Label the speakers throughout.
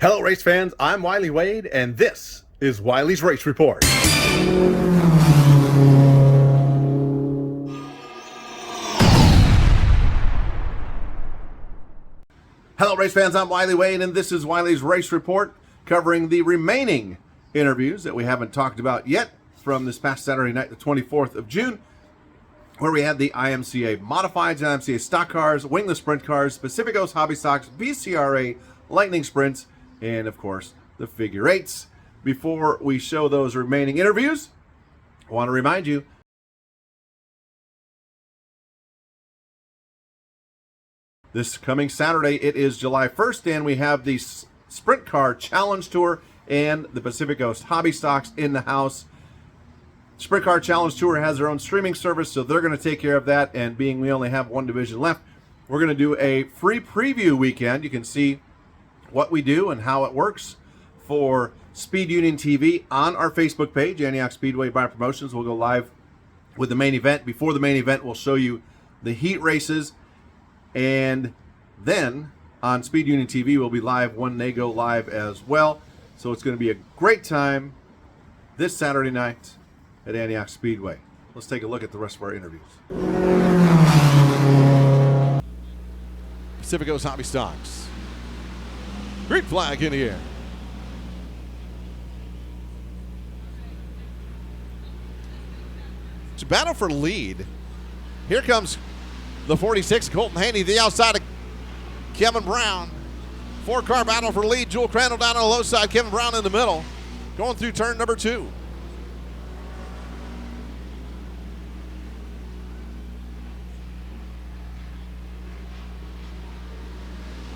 Speaker 1: Hello, race fans. I'm Wylie Wade, and this is Wylie's Race Report. Hello, race fans. I'm Wylie Wade, and this is Wylie's Race Report, covering the remaining interviews that we haven't talked about yet from this past Saturday night, the 24th of June, where we had the IMCA Modifieds, IMCA Stock Cars, Wingless Sprint Cars, Pacificos Hobby Stocks, BCRA Lightning Sprints, and of course the Figure Eights. Before we show those remaining interviews, I want to remind you this coming Saturday, it is July 1st, and we have the Sprint Car Challenge Tour and the Pacificos Hobby Stocks in the house. Sprint Car Challenge Tour has their own streaming service, so they're going to take care of that, and being we only have one division left, we're going to do a free preview weekend. You can see what we do and how it works for Speed Union TV on our Facebook page, Antioch Speedway by Promotions. We'll go live with the main event. Before the main event, we'll show you the heat races, and then on Speed Union TV, we'll be live when they go live as well. So it's going to be a great time this Saturday night at Antioch Speedway. Let's take a look at the rest of our interviews.
Speaker 2: Pacificos Hobby Stocks. Green flag in the air. It's a battle for lead. Here comes the 46, Colton Haney, the outside of Kevin Brown. Four-car battle for lead. Jewel Crandall down on the low side. Kevin Brown in the middle. Going through turn number 2.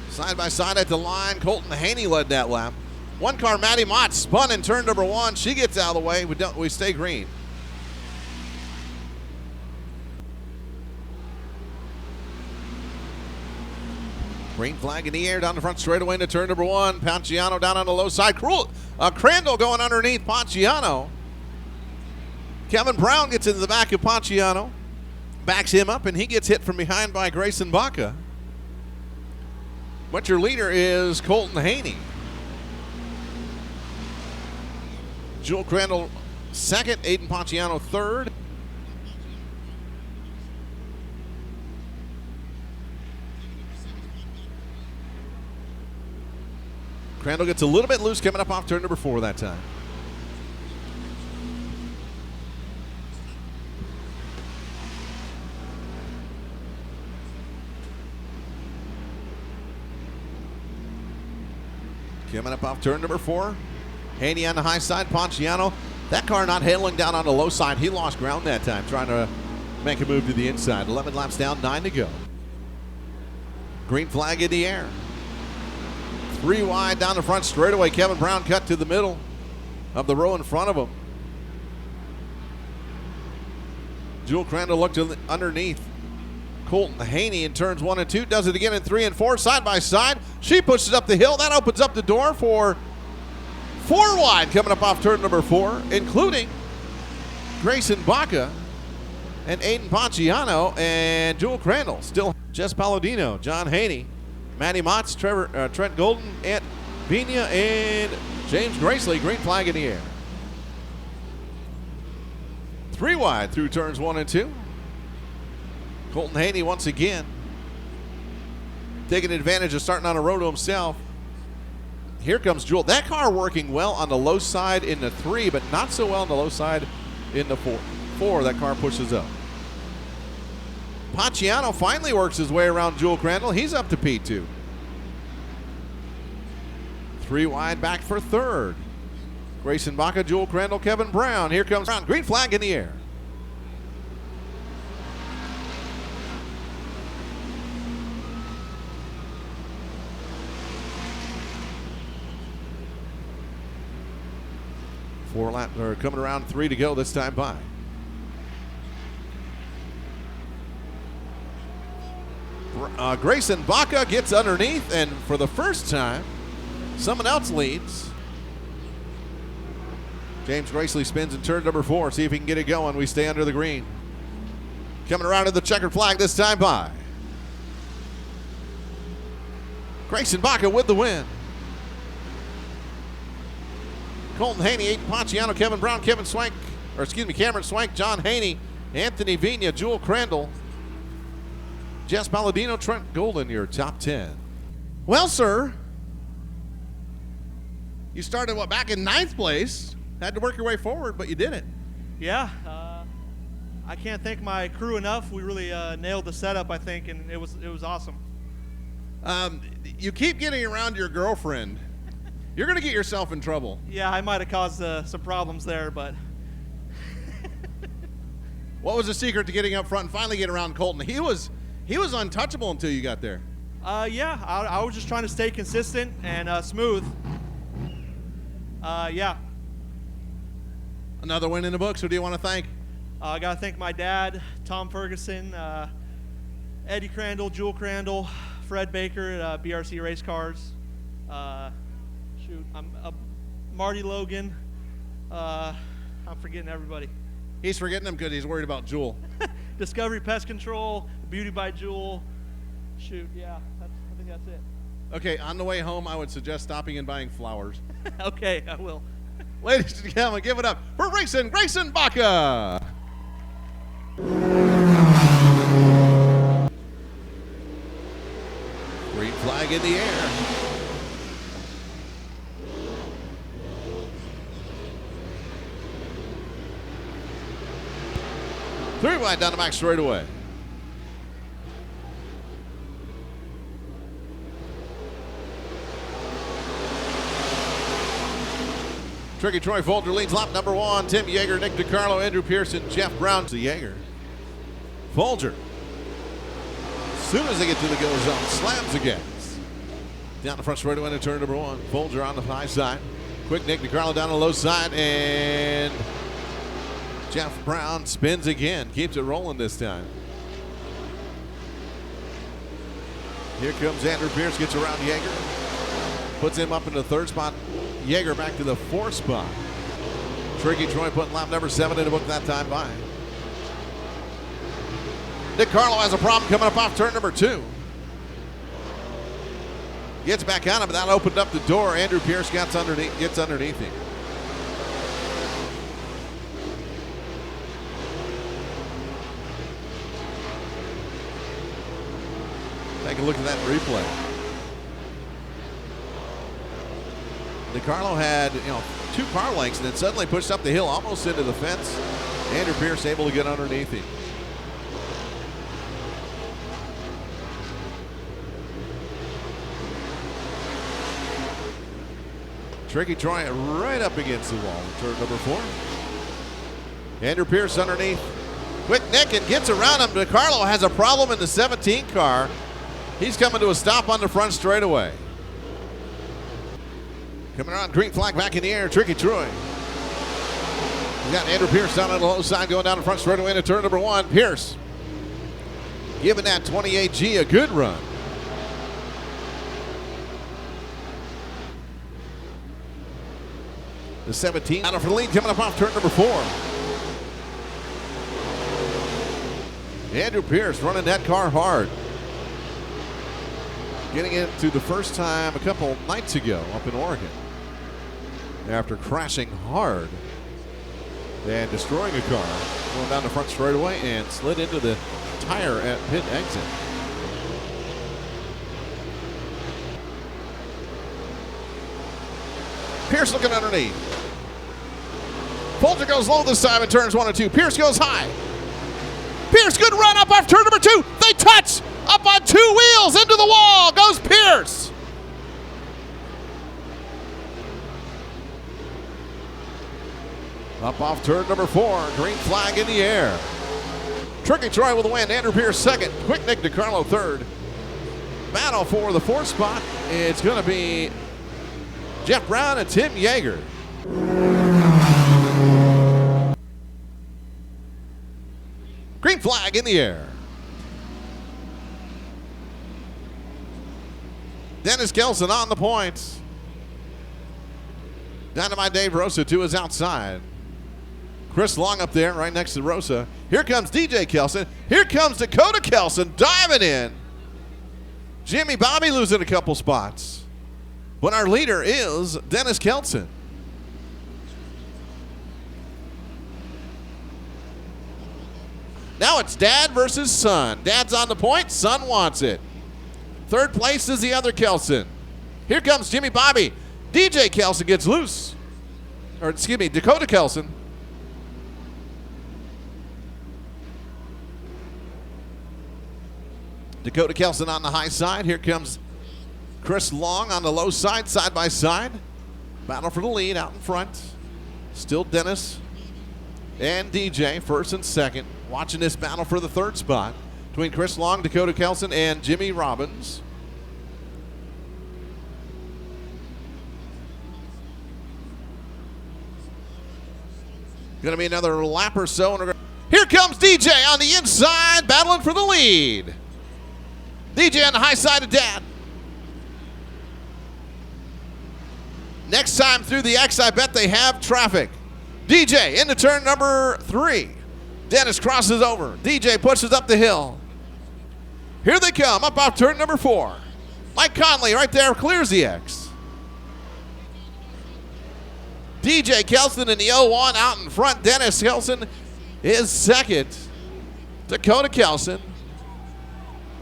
Speaker 2: Side by side at the line, Colton Haney led that lap. One car, Maddie Mott, spun in turn number 1. She gets out of the way. We stay green. Green flag in the air down the front straightaway into turn number 1. Ponciano down on the low side. Crandall going underneath Ponciano. Kevin Brown gets into the back of Ponciano, backs him up, and he gets hit from behind by Grayson Baca. But your leader is Colton Haney. Jewel Crandall second, Aiden Ponciano third. Crandall gets a little bit loose coming up off turn number 4 that time. Coming up off turn number 4. Haney on the high side, Ponciano. That car not handling down on the low side. He lost ground that time, trying to make a move to the inside. 11 laps down, 9 to go. Green flag in the air. 3 wide down the front straightaway. Kevin Brown cut to the middle of the row in front of him. Jewel Crandall looked underneath Colton Haney in turns 1 and 2. Does it again in 3 and 4, side by side. She pushes up the hill. That opens up the door for 4 wide coming up off turn number 4, including Grayson Baca and Aiden Ponciano and Jewel Crandall. Still Jess Palladino, John Haney, Matty Motts, Trent Golden, Ant Pena, and James Gracely. Green flag in the air. 3 wide through turns 1 and 2. Colton Haney once again taking advantage of starting on a road to himself. Here comes Jewel. That car working well on the low side in the 3, but not so well on the low side in the 4. That car pushes up. Ponciano finally works his way around Jewel Crandall. He's up to P2. 3 wide back for third. Grayson Baca, Jewel Crandall, Kevin Brown. Here comes Brown. Green flag in the air. Coming around 3 to go this time by. Grayson Baca gets underneath, and for the first time, someone else leads. James Gracely spins in turn number 4. See if he can get it going. We stay under the green. Coming around to the checkered flag this time by. Grayson Baca with the win. Colton Haney, Aiden Paciano, Kevin Brown, Cameron Swank, John Haney, Anthony Vina, Jewel Crandall, Jess Palladino, Trent Golden, your top 10. Well, sir, you started, back in 9th place. Had to work your way forward, but you did it.
Speaker 3: Yeah, I can't thank my crew enough. We really nailed the setup, I think, and it was awesome.
Speaker 2: You keep getting around your girlfriend. You're going to get yourself in trouble.
Speaker 3: Yeah, I might have caused some problems there, but...
Speaker 2: What was the secret to getting up front and finally getting around Colton? He was untouchable until you got there.
Speaker 3: Yeah, I was just trying to stay consistent and smooth. Yeah.
Speaker 2: Another win in the books. Who do you want to thank?
Speaker 3: I got to thank my dad, Tom Ferguson, Eddie Crandall, Jewel Crandall, Fred Baker at BRC Race Cars. Marty Logan. I'm forgetting everybody.
Speaker 2: He's forgetting them because he's worried about Jewel.
Speaker 3: Discovery Pest Control, Beauty by Jewel. Yeah, I think that's it.
Speaker 2: Okay, on the way home, I would suggest stopping and buying flowers.
Speaker 3: Okay, I will.
Speaker 2: Ladies and gentlemen, give it up for Grayson Baca. Green flag in the air. Three wide down the back straightaway. Tricky Troy Folger leads lap number 1. Tim Yeager, Nick DiCarlo, Andrew Pearson, Jeff Brown to Yeager. Folger, as soon as they get to the go zone, slams the gas. Down the front straightaway into turn number 1. Folger on the high side. Quick Nick DiCarlo down the low side, and Jeff Brown spins again. Keeps it rolling this time. Here comes Andrew Pierce, gets around Yeager. Puts him up in the 3rd spot. Yeager back to the 4th spot. Tricky Troy putting lap number 7 in the book that time by. Nick Carlo has a problem coming up off turn number 2. Gets back on him, but that opened up the door. Andrew Pierce gets underneath him. Take a look at that replay. DiCarlo had 2 car lengths and then suddenly pushed up the hill almost into the fence. Andrew Pierce able to get underneath him. Tricky Troy right up against the wall. Turn number 4. Andrew Pierce underneath. Quick Nick and gets around him. DiCarlo has a problem in the 17 car. He's coming to a stop on the front straightaway. Coming around, green flag back in the air, Tricky Troy. He's got Andrew Pierce down on the low side, going down the front straightaway into turn number 1. Pierce giving that 28G a good run. The 17 out of the lead, coming up off turn number 4. Andrew Pierce running that car hard. Getting into the first time a couple nights ago up in Oregon. After crashing hard and destroying a car, going down the front straightaway and slid into the tire at pit exit. Pierce looking underneath. Folger goes low this time in turns 1 and 2. Pierce goes high. Pierce, good run up off turn number 2. They touch up on 2 wheels into the wall. Goes Pierce. Up off turn number 4. Green flag in the air. Tricky Troy with the win. Andrew Pierce 2nd. Quick Nick DiCarlo 3rd. Battle for the 4th spot. It's going to be Jeff Brown and Tim Yeager. Green flag in the air. Dennis Kelson on the points. Dynamite Dave Rosa to his outside. Chris Long up there right next to Rosa. Here comes DJ Kelson. Here comes Dakota Kelson diving in. Jimmy Bobby losing a couple spots. But our leader is Dennis Kelson. Now it's dad versus son. Dad's on the point. Son wants it. Third place is the other Kelson. Here comes Jimmy Bobby. DJ Kelson gets loose. Or excuse me, Dakota Kelson. Dakota Kelson on the high side. Here comes Chris Long on the low side, side by side. Battle for the lead out in front. Still Dennis and DJ, first and second. Watching this battle for the third spot between Chris Long, Dakota Kelson, and Jimmy Robbins. Going to be another lap or so. Here comes DJ on the inside, battling for the lead. DJ on the high side of Dad. Next time through the X, I bet they have traffic. DJ into turn number 3. Dennis crosses over. DJ pushes up the hill. Here they come, up off turn number 4. Mike Conley right there clears the X. DJ Kelson in the 0-1 out in front. Dennis Kelson is second. Dakota Kelson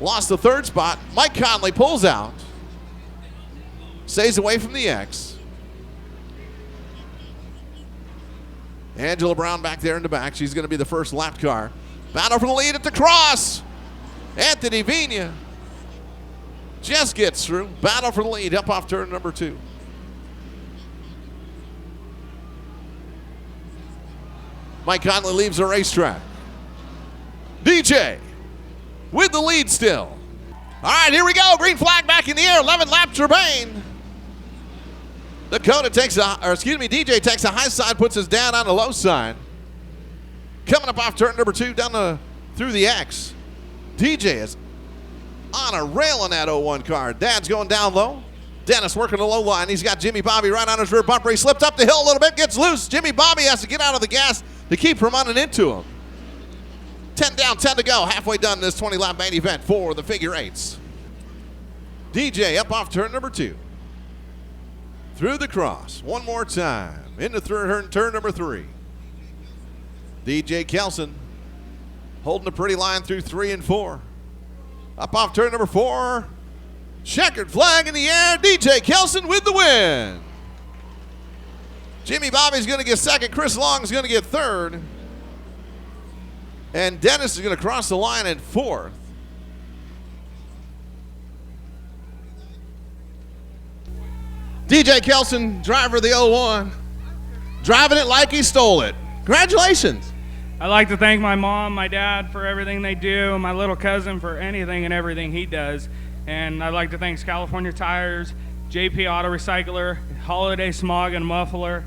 Speaker 2: lost the third spot. Mike Conley pulls out. Stays away from the X. Angela Brown back there in the back. She's going to be the first lap car. Battle for the lead at the cross. Anthony Vina just gets through. Battle for the lead up off turn number 2. Mike Conley leaves the racetrack. DJ with the lead still. All right, here we go. Green flag back in the air. 11 laps remain. DJ takes a high side, puts his dad on the low side. Coming up off turn number 2 through the X. DJ is on a rail in that 0-1 car. Dad's going down low. Dennis working the low line. He's got Jimmy Bobby right on his rear bumper. He slipped up the hill a little bit, gets loose. Jimmy Bobby has to get out of the gas to keep from running into him. 10 down, 10 to go. Halfway done this 20-lap main event for the figure eights. DJ up off turn number 2. Through the cross. One more time. Into turn number 3. DJ Kelson holding a pretty line through 3 and 4. Up off turn number 4. Checkered flag in the air. DJ Kelson with the win. Jimmy Bobby's going to get second. Chris Long's going to get third. And Dennis is going to cross the line in 4th. DJ Kelson, driver of the 0-1, driving it like he stole it. Congratulations.
Speaker 4: I'd like to thank my mom, my dad for everything they do, and my little cousin for anything and everything he does. And I'd like to thank California Tires, JP Auto Recycler, Holiday Smog and Muffler,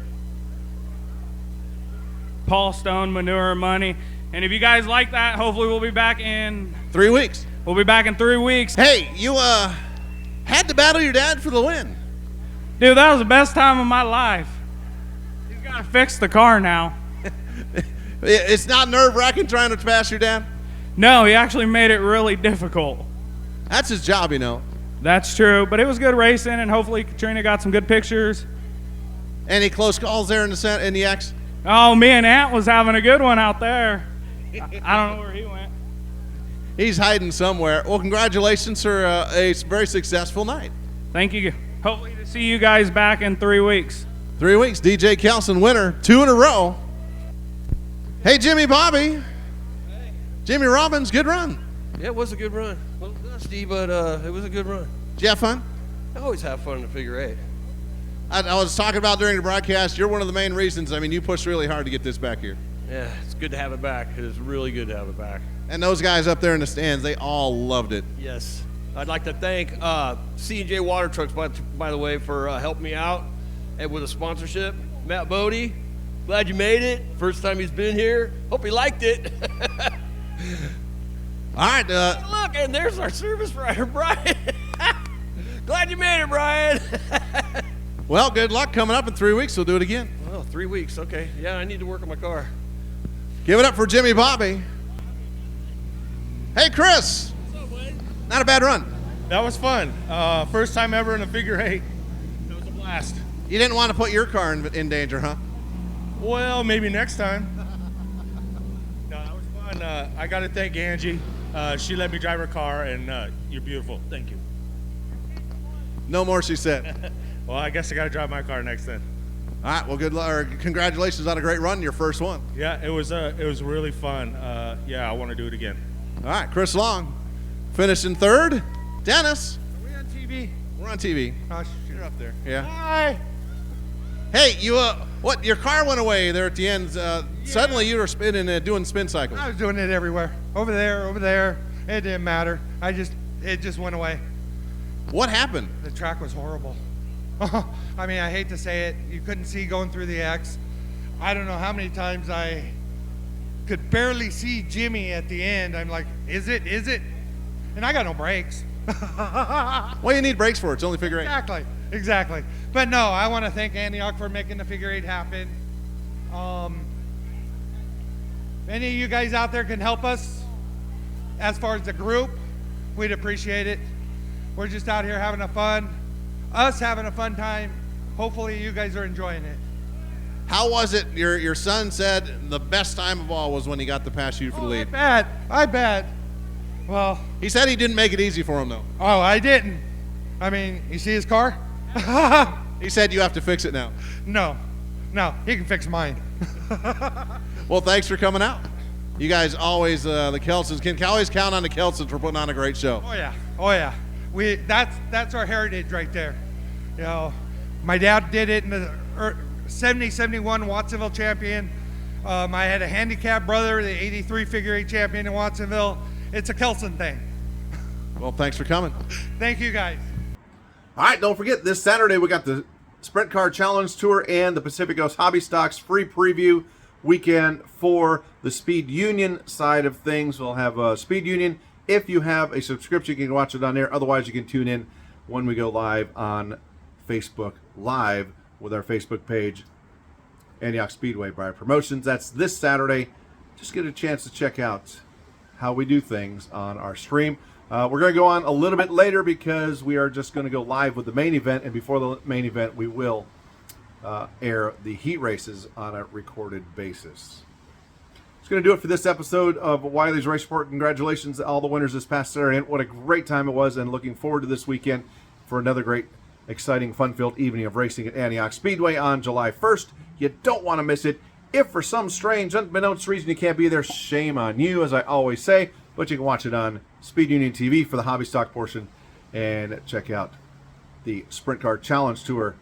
Speaker 4: Paul Stone Manure Money. And if you guys like that, hopefully we'll be back in
Speaker 2: 3 weeks.
Speaker 4: We'll be back in 3 weeks.
Speaker 2: Hey, you had to battle your dad for the win.
Speaker 4: Dude, that was the best time of my life. He's got to fix the car now.
Speaker 2: It's not nerve-wracking trying to pass your dad?
Speaker 4: No, he actually made it really difficult.
Speaker 2: That's his job, you know.
Speaker 4: That's true, but it was good racing, and hopefully Katrina got some good pictures.
Speaker 2: Any close calls there in the X?
Speaker 4: Oh, me and Ant was having a good one out there. I don't know where he went.
Speaker 2: He's hiding somewhere. Well, congratulations for a very successful night.
Speaker 4: Thank you. Hopefully to see you guys back in 3 weeks.
Speaker 2: 3 weeks. DJ Kelson winner, 2 in a row. Hey, Jimmy Bobby.
Speaker 5: Hey.
Speaker 2: Jimmy Robbins, good run.
Speaker 5: Yeah, it was a good run. A little dusty, but it was a good run.
Speaker 2: Did you have fun?
Speaker 5: I always have fun in the figure eight.
Speaker 2: I was talking about during the broadcast, you're one of the main reasons. I mean, you pushed really hard to get this back here.
Speaker 5: Yeah, it's good to have it back. It is really good to have it back.
Speaker 2: And those guys up there in the stands, they all loved it.
Speaker 5: Yes. I'd like to thank C&J Water Trucks, by the way, for helping me out and with a sponsorship. Matt Bodie, glad you made it. First time he's been here. Hope he liked it.
Speaker 2: All right.
Speaker 5: Look, and there's our service rider, Brian. Glad you made it, Brian.
Speaker 2: Well, good luck coming up in 3 weeks. We'll do it again.
Speaker 5: Oh, 3 weeks. Okay. Yeah, I need to work on my car.
Speaker 2: Give it up for Jimmy Bobby. Hey, Chris.
Speaker 6: What's up, Wade?
Speaker 2: Not a bad run.
Speaker 6: That was fun. First time ever in a figure eight. It was a blast.
Speaker 2: You didn't want to put your car in danger, huh?
Speaker 6: Well, maybe next time. No, that was fun. And, I got to thank Angie. She let me drive her car, and you're beautiful. Thank you.
Speaker 2: No more, she said.
Speaker 6: Well, I guess I got to drive my car next then.
Speaker 2: All right, well, good luck. Or congratulations on a great run, your first one.
Speaker 6: Yeah, it was really fun. Yeah, I want to do it again.
Speaker 2: All right, Chris Long finished in third. Dennis.
Speaker 7: Are we on TV?
Speaker 2: We're on TV.
Speaker 7: Oh,
Speaker 2: You're up there. Yeah.
Speaker 7: Hi.
Speaker 2: Hey, you, what? Your car went away there at the end. Suddenly you were spinning, doing spin cycles.
Speaker 7: I was doing it everywhere. Over there. It didn't matter. It just went away.
Speaker 2: What happened?
Speaker 7: The track was horrible. I mean, I hate to say it. You couldn't see going through the X. I don't know how many times I could barely see Jimmy at the end. I'm like, is it? And I got no brakes.
Speaker 2: Well, you need brakes for it. It's only figure eight.
Speaker 7: Exactly. But no, I want to thank Antioch for making the figure eight happen. Any of you guys out there can help us as far as the group, we'd appreciate it. We're just out here having having a fun time. Hopefully you guys are enjoying it.
Speaker 2: How was it? Your son said the best time of all was when he got to pass you for the lead.
Speaker 7: I bet. Well,
Speaker 2: He said he didn't make it easy for him, though.
Speaker 7: oh, I didn't. I mean, you see his car?
Speaker 2: He said you have to fix it now.
Speaker 7: No, he can fix mine.
Speaker 2: Well, thanks for coming out. You guys always, the Kelsons, can always count on the Kelsons for putting on a great show.
Speaker 7: Oh yeah. That's our heritage right there. You know, my dad did it in the 70-71 Watsonville champion. I had a handicapped brother, the 83 figure eight champion in Watsonville. It's a Kelson thing.
Speaker 2: Well, thanks for coming.
Speaker 7: Thank you guys.
Speaker 1: All right, don't forget, this Saturday we got the Sprint Car Challenge Tour and the Pacific Coast Hobby Stocks free preview weekend for the Speed Union side of things. We'll have Speed Union. If you have a subscription, you can watch it on there. Otherwise, you can tune in when we go live on Facebook Live with our Facebook page, Antioch Speedway by Promotions. That's this Saturday. Just get a chance to check out how we do things on our stream. We're going to go on a little bit later because we are just going to go live with the main event. And before the main event, we will air the heat races on a recorded basis. It's going to do it for this episode of Wylie's Race Report. Congratulations to all the winners this past Saturday. What a great time it was, and looking forward to this weekend for another great, exciting, fun-filled evening of racing at Antioch Speedway on July 1st. You don't want to miss it. If for some strange, unbeknownst reason you can't be there, shame on you, as I always say, but you can watch it on Speed Union TV for the hobby stock portion and check out the Sprint Car Challenge Tour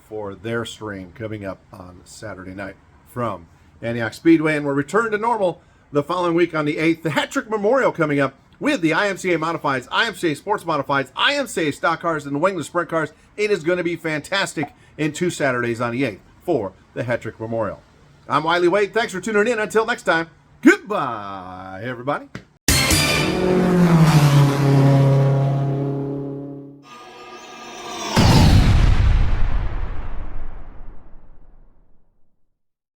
Speaker 1: for their stream coming up on Saturday night from Antioch Speedway, and we'll return to normal the following week on the 8th. The Hat Trick Memorial coming up with the IMCA Modifieds, IMCA Sports Modifieds, IMCA Stock Cars, and the Winglet Sprint Cars. It is going to be fantastic in 2 Saturdays on the 8th for the Hat Trick Memorial. I'm Wylie Wade. Thanks for tuning in. Until next time, goodbye, everybody.